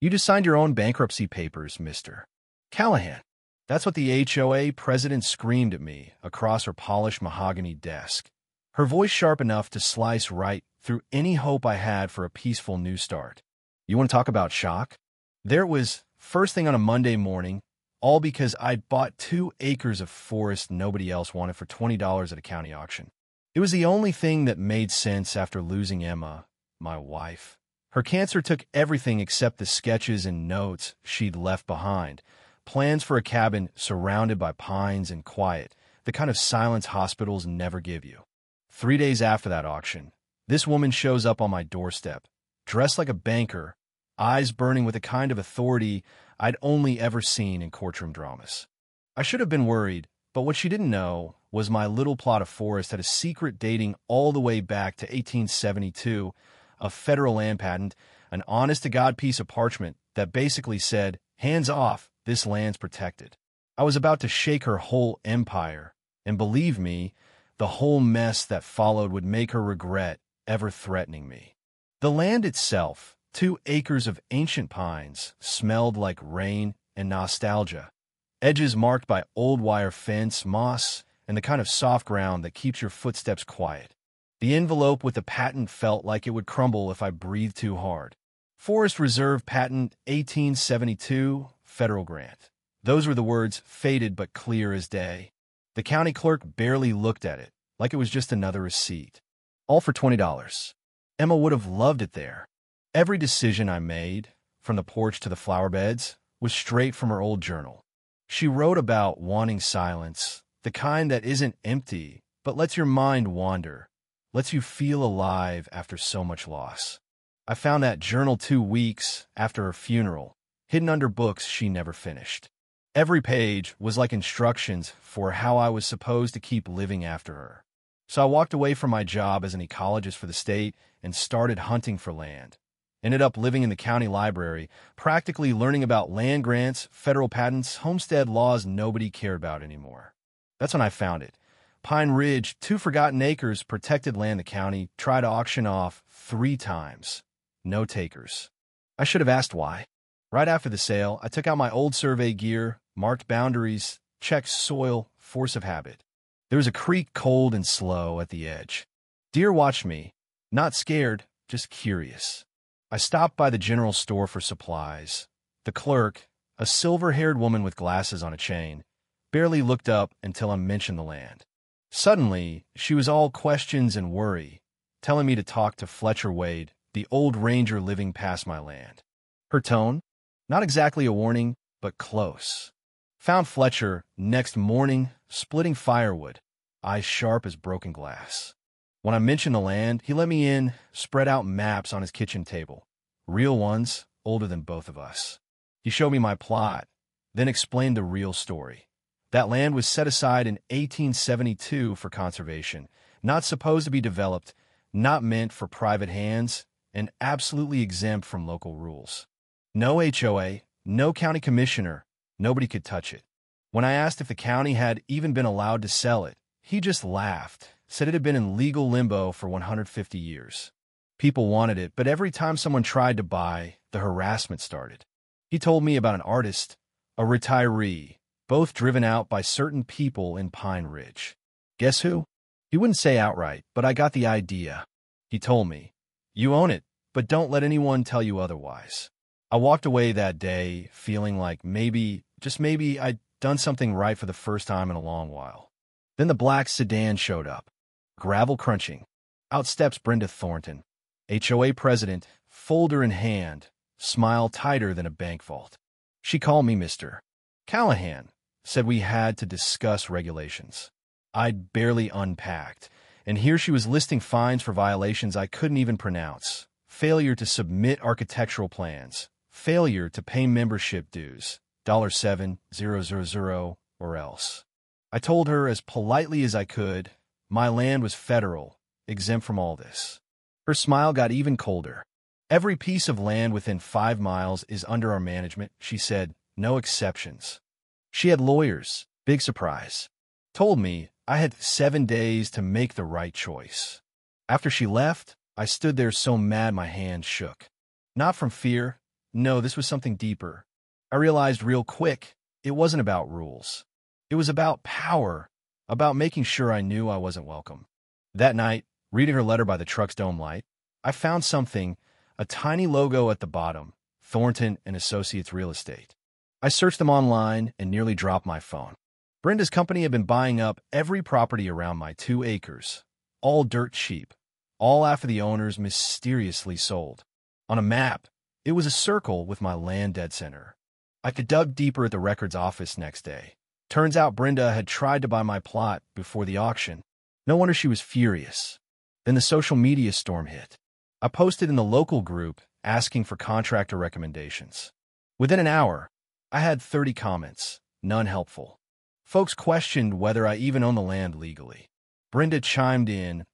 You just signed your own bankruptcy papers, Mr. Callahan. That's what the HOA president screamed at me across her polished mahogany desk, her voice sharp enough to slice right through any hope I had for a peaceful new start. You want to talk about shock? There it was, first thing on a Monday morning, all because I'd bought 2 acres of forest nobody else wanted for $20 at a county auction. It was the only thing that made sense after losing Emma, my wife. Her cancer took everything except the sketches and notes she'd left behind. Plans for a cabin surrounded by pines and quiet, the kind of silence hospitals never give you. 3 days after that auction, this woman shows up on my doorstep, dressed like a banker, eyes burning with a kind of authority I'd only ever seen in courtroom dramas. I should have been worried, but what she didn't know was my little plot of forest had a secret dating all the way back to 1872, a federal land patent, an honest-to-God piece of parchment that basically said, "Hands off, this land's protected." I was about to shake her whole empire, and believe me, the whole mess that followed would make her regret ever threatening me. The land itself, 2 acres of ancient pines, smelled like rain and nostalgia. Edges marked by old wire fence, moss, and the kind of soft ground that keeps your footsteps quiet. The envelope with the patent felt like it would crumble if I breathed too hard. Forest Reserve Patent 1872, Federal Grant. Those were the words, faded but clear as day. The county clerk barely looked at it, like it was just another receipt. All for $20. Emma would have loved it there. Every decision I made, from the porch to the flower beds, was straight from her old journal. She wrote about wanting silence, the kind that isn't empty, but lets your mind wander, lets you feel alive after so much loss. I found that journal 2 weeks after her funeral, hidden under books she never finished. Every page was like instructions for how I was supposed to keep living after her. So I walked away from my job as an ecologist for the state and started hunting for land. Ended up living in the county library, practically learning about land grants, federal patents, homestead laws nobody cared about anymore. That's when I found it. Pine Ridge, 2 forgotten acres, protected land the county tried to auction off 3 times. No takers. I should have asked why. Right after the sale, I took out my old survey gear, marked boundaries, checked soil, force of habit. There was a creek cold and slow at the edge. Deer watched me, not scared, just curious. I stopped by the general store for supplies. The clerk, a silver-haired woman with glasses on a chain, barely looked up until I mentioned the land. Suddenly, she was all questions and worry, telling me to talk to Fletcher Wade, the old ranger living past my land. Her tone? Not exactly a warning, but close. Found Fletcher next morning, splitting firewood, eyes sharp as broken glass. When I mentioned the land, he let me in, spread out maps on his kitchen table. Real ones, older than both of us. He showed me my plot, then explained the real story. That land was set aside in 1872 for conservation, not supposed to be developed, not meant for private hands, and absolutely exempt from local rules. No HOA, no county commissioner, nobody could touch it. When I asked if the county had even been allowed to sell it, he just laughed, said it had been in legal limbo for 150 years. People wanted it, but every time someone tried to buy, the harassment started. He told me about an artist, a retiree, both driven out by certain people in Pine Ridge. Guess who? He wouldn't say outright, but I got the idea. He told me, "You own it, but don't let anyone tell you otherwise." I walked away that day feeling like maybe, just maybe, I'd done something right for the first time in a long while. Then the black sedan showed up, gravel crunching. Out steps Brenda Thornton, HOA president, folder in hand, smile tighter than a bank vault. She called me Mr. Callahan, said we had to discuss regulations. I'd barely unpacked, and here she was listing fines for violations I couldn't even pronounce. Failure to submit architectural plans, failure to pay membership dues, $7,000 or else. I told her as politely as I could, my land was federal, exempt from all this. Her smile got even colder. Every piece of land within 5 miles is under our management, she said, no exceptions. She had lawyers, big surprise. Told me I had 7 days to make the right choice. After she left, I stood there so mad my hands shook. Not from fear, No, this was something deeper. I realized real quick it wasn't about rules. It was about power, about making sure I knew I wasn't welcome. That night, reading her letter by the truck's dome light, I found something, a tiny logo at the bottom, Thornton and Associates Real Estate. I searched them online and nearly dropped my phone. Brenda's company had been buying up every property around my 2 acres, all dirt cheap, all after the owners mysteriously sold. On a map, it was a circle with my land dead center. I could dug deeper at the records office next day. Turns out Brenda had tried to buy my plot before the auction. No wonder she was furious. Then the social media storm hit. I posted in the local group asking for contractor recommendations. Within an hour, I had 30 comments, none helpful. Folks questioned whether I even own the land legally. Brenda chimed in,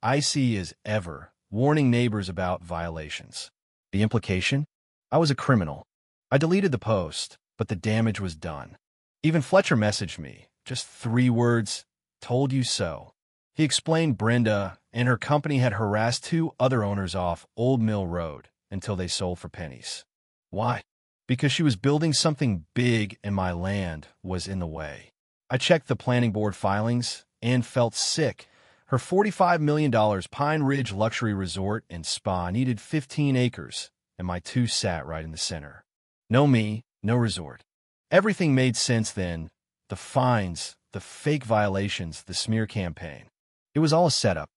icy as ever, warning neighbors about violations. The implication? I was a criminal. I deleted the post, but the damage was done. Even Fletcher messaged me, just 3 words, told you so. He explained Brenda and her company had harassed 2 other owners off Old Mill Road until they sold for pennies. Why? Because she was building something big and my land was in the way. I checked the planning board filings and felt sick. Her $45 million Pine Ridge luxury resort and spa needed 15 acres, and my 2 sat right in the center. No me, no resort. Everything made sense then. The fines, the fake violations, the smear campaign. It was all a setup.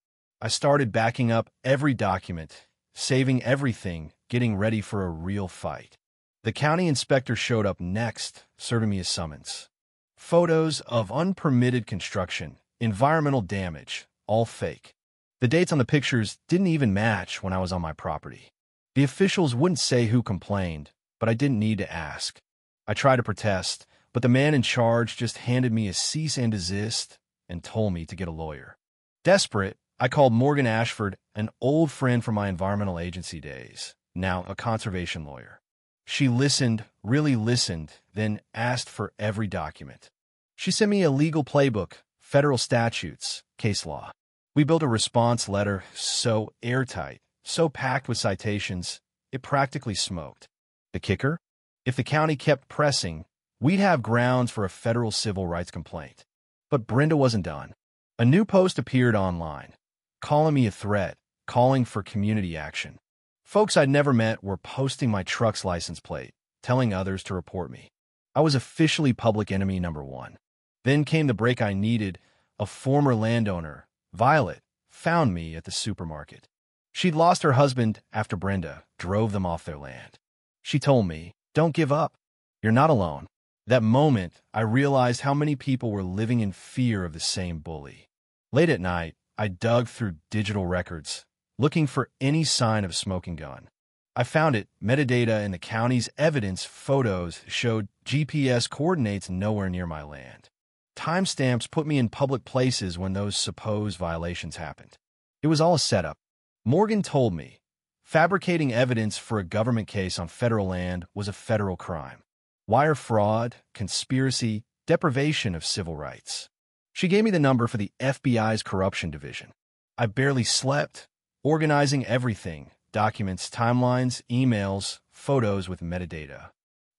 I started backing up every document, saving everything, getting ready for a real fight. The county inspector showed up next, serving me a summons. Photos of unpermitted construction, environmental damage, all fake. The dates on the pictures didn't even match when I was on my property. The officials wouldn't say who complained, but I didn't need to ask. I tried to protest, but the man in charge just handed me a cease and desist and told me to get a lawyer. Desperate, I called Morgan Ashford, an old friend from my environmental agency days, now a conservation lawyer. She listened, really listened, then asked for every document. She sent me a legal playbook, federal statutes, case law. We built a response letter so airtight, so packed with citations, it practically smoked. The kicker? If the county kept pressing, we'd have grounds for a federal civil rights complaint. But Brenda wasn't done. A new post appeared online, calling me a threat, calling for community action. Folks I'd never met were posting my truck's license plate, telling others to report me. I was officially public enemy number 1. Then came the break I needed. A former landowner, Violet, found me at the supermarket. She'd lost her husband after Brenda drove them off their land. She told me, "Don't give up. You're not alone." That moment, I realized how many people were living in fear of the same bully. Late at night, I dug through digital records, looking for any sign of a smoking gun. I found it. Metadata in the county's evidence photos showed GPS coordinates nowhere near my land. Timestamps put me in public places when those supposed violations happened. It was all a setup. Morgan told me, fabricating evidence for a government case on federal land was a federal crime. Wire fraud, conspiracy, deprivation of civil rights. She gave me the number for the FBI's corruption division. I barely slept, organizing everything, documents, timelines, emails, photos with metadata.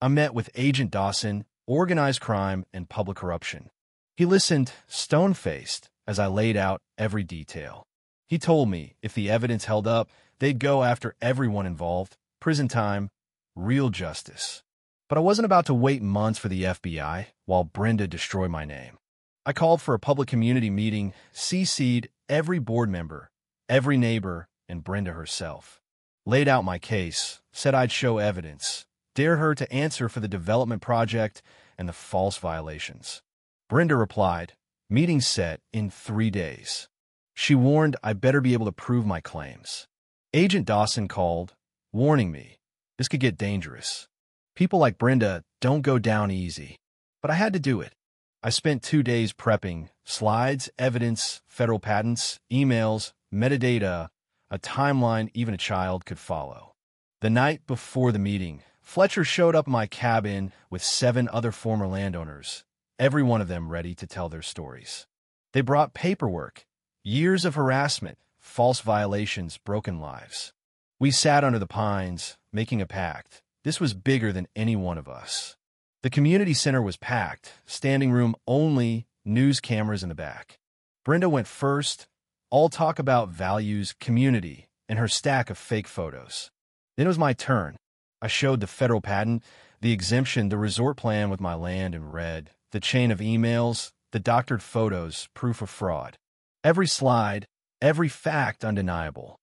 I met with Agent Dawson, organized crime and public corruption. He listened, stone-faced, as I laid out every detail. He told me if the evidence held up, they'd go after everyone involved, prison time, real justice. But I wasn't about to wait months for the FBI while Brenda destroyed my name. I called for a public community meeting, CC'd every board member, every neighbor, and Brenda herself. Laid out my case, said I'd show evidence, dare her to answer for the development project and the false violations. Brenda replied, meeting set in 3 days. She warned I better be able to prove my claims. Agent Dawson called, warning me, this could get dangerous. People like Brenda don't go down easy. But I had to do it. I spent 2 days prepping, slides, evidence, federal patents, emails, metadata, a timeline even a child could follow. The night before the meeting, Fletcher showed up in my cabin with 7 other former landowners, every one of them ready to tell their stories. They brought paperwork, years of harassment, false violations, broken lives. We sat under the pines, making a pact, This was bigger than any one of us. The community center was packed, standing room only, news cameras in the back. Brenda went first, all talk about values, community, and her stack of fake photos. Then it was my turn. I showed the federal patent, the exemption, the resort plan with my land in red, the chain of emails, the doctored photos, proof of fraud. Every slide, every fact undeniable.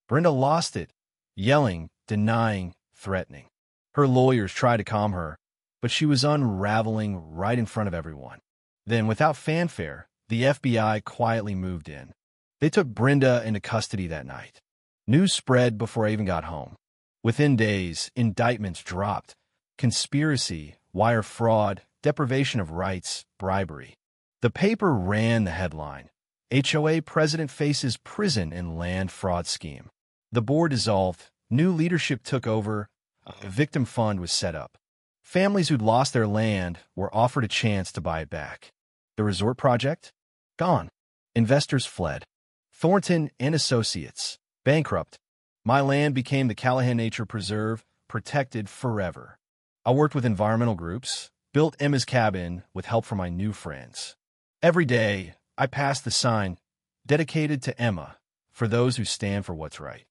Brenda lost it, yelling, denying, threatening. Her lawyers tried to calm her, but she was unraveling right in front of everyone. Then, without fanfare, the FBI quietly moved in. They took Brenda into custody that night. News spread before I even got home. Within days, indictments dropped. Conspiracy, wire fraud, deprivation of rights, bribery. The paper ran the headline. HOA president faces prison in land fraud scheme. The board dissolved. New leadership took over. A victim fund was set up. Families who'd lost their land were offered a chance to buy it back. The resort project? Gone. Investors fled. Thornton and Associates. Bankrupt. My land became the Callahan Nature Preserve, protected forever. I worked with environmental groups, built Emma's cabin with help from my new friends. Every day, I passed the sign, dedicated to Emma, for those who stand for what's right.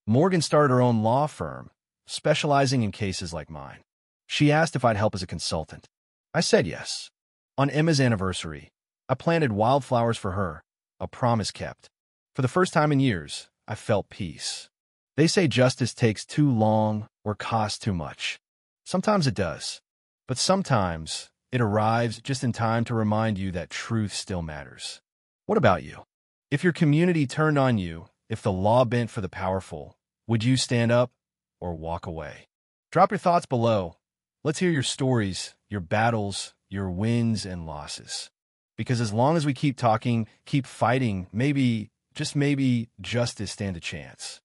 Morgan started her own law firm, specializing in cases like mine. She asked if I'd help as a consultant. I said yes. On Emma's anniversary, I planted wildflowers for her, a promise kept. For the first time in years, I felt peace. They say justice takes too long or costs too much. Sometimes it does, but sometimes it arrives just in time to remind you that truth still matters. What about you? If your community turned on you, if the law bent for the powerful, would you stand up or walk away? Drop your thoughts below. Let's hear your stories, your battles, your wins and losses. Because as long as we keep talking, keep fighting, maybe, just maybe, justice stand a chance.